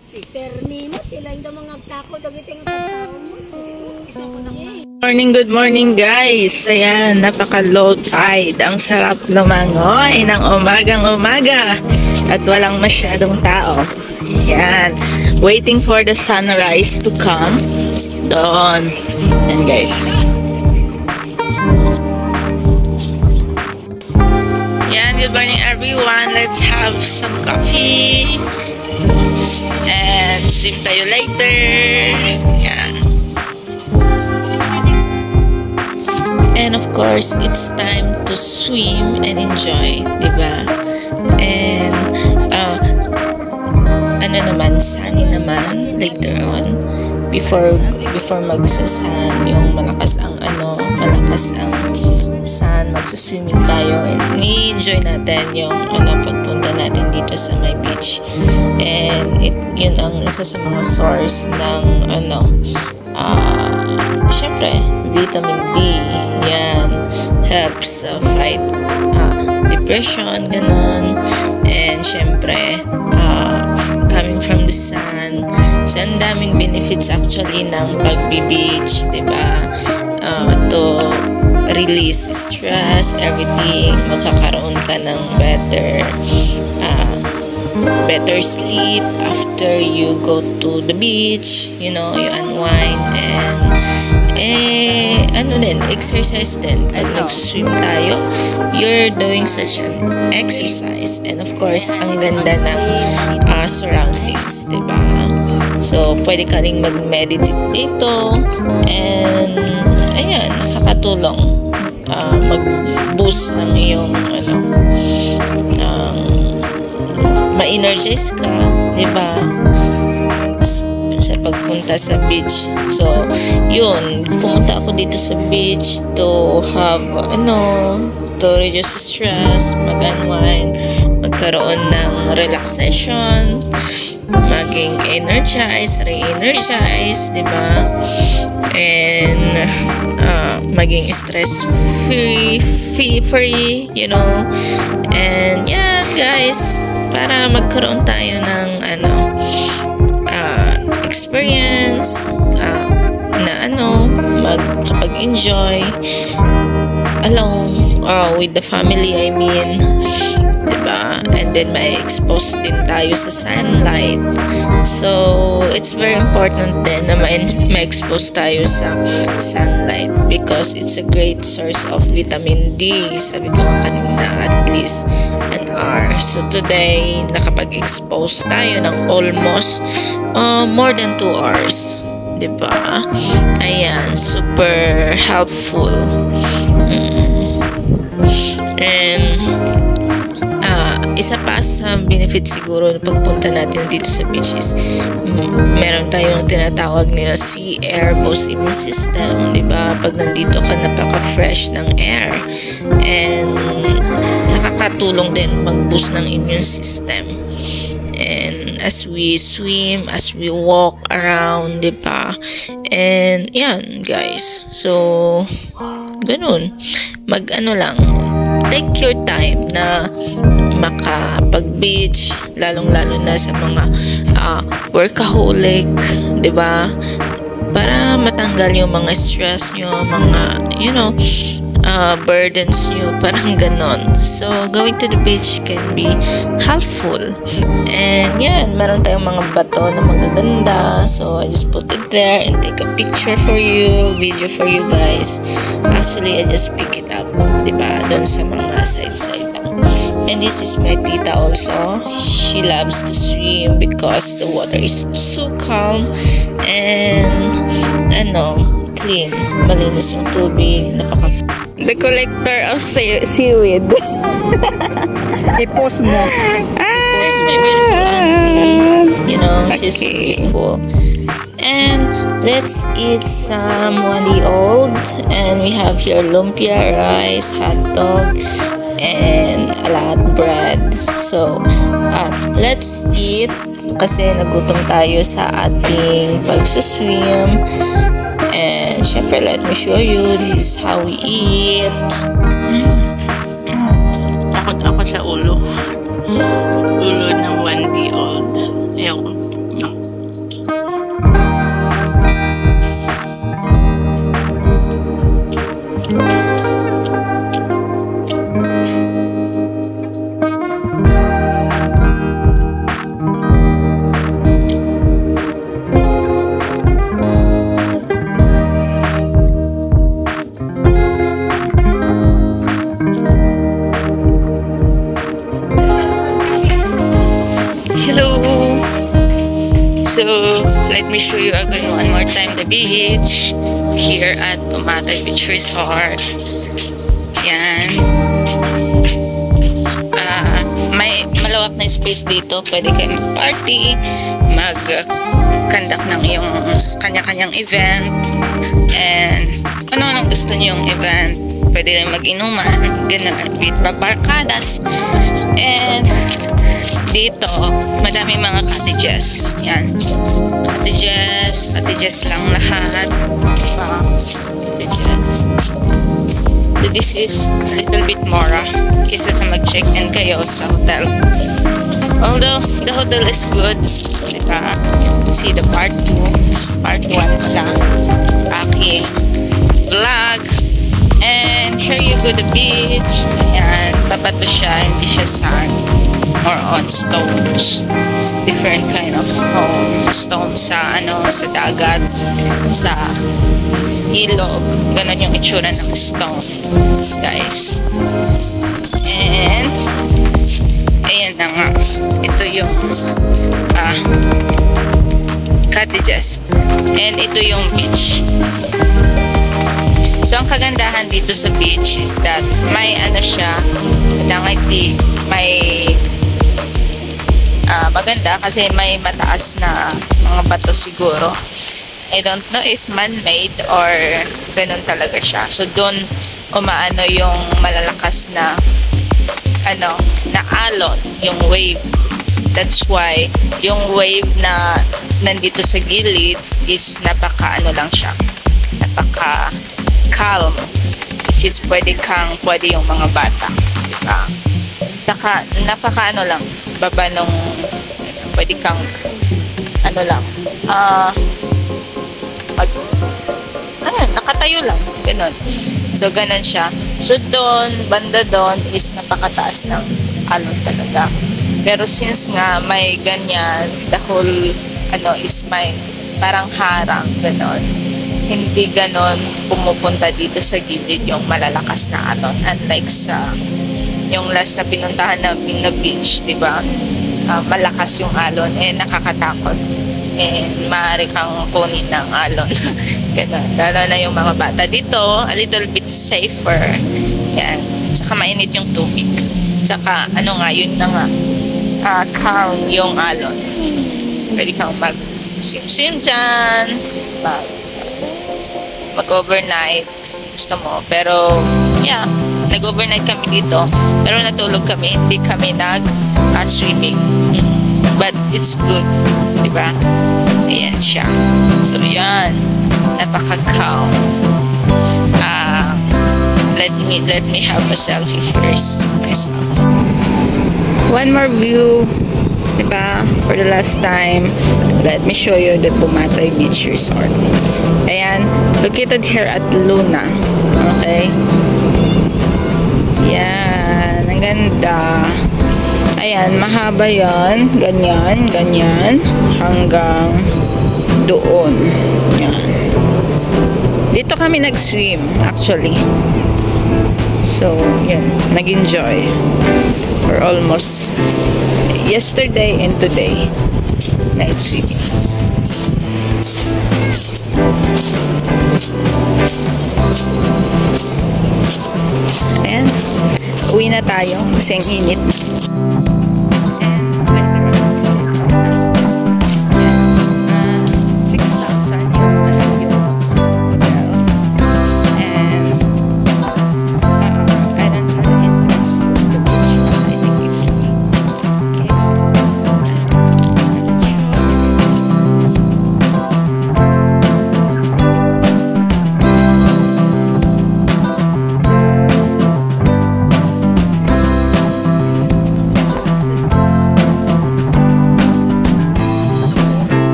Si Terni mo, sila yung mga tako, dagiting ang mo. Good morning guys. Ayan, napaka-low tide. Ang sarap lumangoy ng umagang-umaga. At walang masyadong tao. Ayan, waiting for the sunrise to come. Doon. Ayan guys. Ayan, good morning everyone. Let's have some coffee. And swim tayo later. Ayan. And of course, it's time to swim and enjoy, diba? And sunny naman later on before magsasan yung malakas ang sun, magsuswimming tayo and ni-enjoy natin yung pagpunta natin dito sa my beach. And yun ang isa sa mga source ng syempre vitamin D. Yan helps fight depression, ganon. And syempre coming from the sun, so ang daming benefits actually ng pagbi-beach, diba? To release stress, everything. Magkakaroon ka ng better sleep after you go to the beach, you unwind and exercise din. Pag nag-swim tayo, you're doing such an exercise. And of course, ang ganda ng surroundings, diba? So, pwede ka rin mag-meditate dito and ayan, nakakatulong mag-boost ng iyong ma-energize ka, diba? Sa pagpunta sa beach. So, yun, pumunta ako dito sa beach to have, to reduce stress, mag-unwind, magkaroon ng relaxation, maging energized, re-energize, diba? And maging stress-free, and yeah, guys, para magkaroon tayo ng experience magkapag-enjoy alone with the family, I mean, diba? And then may expose din tayo sa sunlight, so it's very important din na ma-expose tayo sa sunlight because it's a great source of vitamin D. Sabi ko kanina, at least an hour. So today nakapag-expose tayo ng almost more than 2 hours, diba? Ayan, super helpful. And isa pa sa benefit siguro na pagpunta natin dito sa beach is meron tayong tinatawag nila sea air boost immune system, diba? Pag nandito ka, napaka-fresh ng air and nakakatulong din mag-boost ng immune system. And as we swim, as we walk around, diba? And yan guys, so ganun, take your time na makapag-beach, lalong-lalo na sa mga workaholic, diba? Para matanggal yung mga stress nyo, mga, burdens nyo, parang ganon. So, going to the beach can be helpful. And yan, meron tayong mga bato na magaganda. So, I just put it there and take a picture for you, video for you guys. Actually, I just pick it up, diba? Doon sa mga side-side lang. And this is my tita also. She loves to swim because the water is so calm and clean. Malinis yung tubig. The collector of seaweed. I-post mo. There's my beautiful auntie. She's beautiful. And let's eat some Wendy Old. And we have here lumpia, rice, hot dog, and a lot of bread. So, let's eat kasi nagutom tayo sa ating pagsuswim. And syempre, let me show you, this is how we eat. Takot ako sa ulo ng 1-day-old. Ayoko. let me show you again one more time the beach here at Pumatay Beach Resort. Yan. May malawak na space dito. Pwede kayo mag-party, mag-conduct ng iyong kanya-kanyang event, and ano-anong gusto niyong event. Pwede rin mag-inuman, gano'n, with barkadas. And dito, madami mga cottages. Yan. Cottages lang lahat. Cottages. So this is a little bit more kaysa sa mag-check-in kayo sa hotel. Although the hotel is good, diba? See the part 2, part 1 lang aking vlog. And here you go the beach. Ayan, tapat siya, hindi siya sand or on stones. Different kind of stone sa sa dagat, sa ilog. Ganon yung itsura ng stone, guys. And ayan na nga, ito yung cottages, and ito yung beach. So ang kagandahan dito sa beach is that may siya, may maganda kasi may mataas na mga bato siguro. I don't know if man-made or ganun talaga siya. So doon umaano yung malalakas na na alon, yung wave. That's why yung wave na nandito sa gilid is napaka lang siya, napaka calm, which is pwede yung mga bata, diba? Saka napaka lang, baba nung pwede kang nakatayo lang, ganun. So ganun siya. So doon, banda doon is napakataas ng alon talaga. Pero since nga may ganyan, the whole is may parang harang, ganun. Hindi ganon pumupunta dito sa gilid yung malalakas na alon. Unlike sa yung last na pinuntahan namin na beach, diba? Malakas yung alon, nakakatakot. Maaari kang kunin ng alon. Ganon. Lalo na yung mga bata. Dito, a little bit safer. Yan. Tsaka mainit yung tubig. Tsaka, yun na nga. Calm yung alon. Pwede kang mag-swim dyan. Mag-overnight gusto mo, pero nag-overnight kami dito, pero natulog kami, hindi kami nag-swimming, but it's good, diba? Ayan siya. So yan, napaka-calm. Let me have a selfie first myself. One more view, diba? For the last time, let me show you the Pumatay Beach Resort. Ayan, located here at Luna. Okay? Yan, ang ganda. Ayan, mahaba yan. Ganyan, ganyan. Hanggang doon. Yan. Dito kami nag-swim, actually. So, yan. Nag-enjoy. For almost yesterday and today. Night swimming. Ayan, uwi na tayo kasi ang init.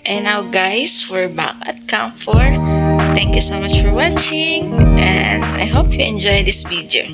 And now guys, we're back at Camp 4. Thank you so much for watching and I hope you enjoy this video.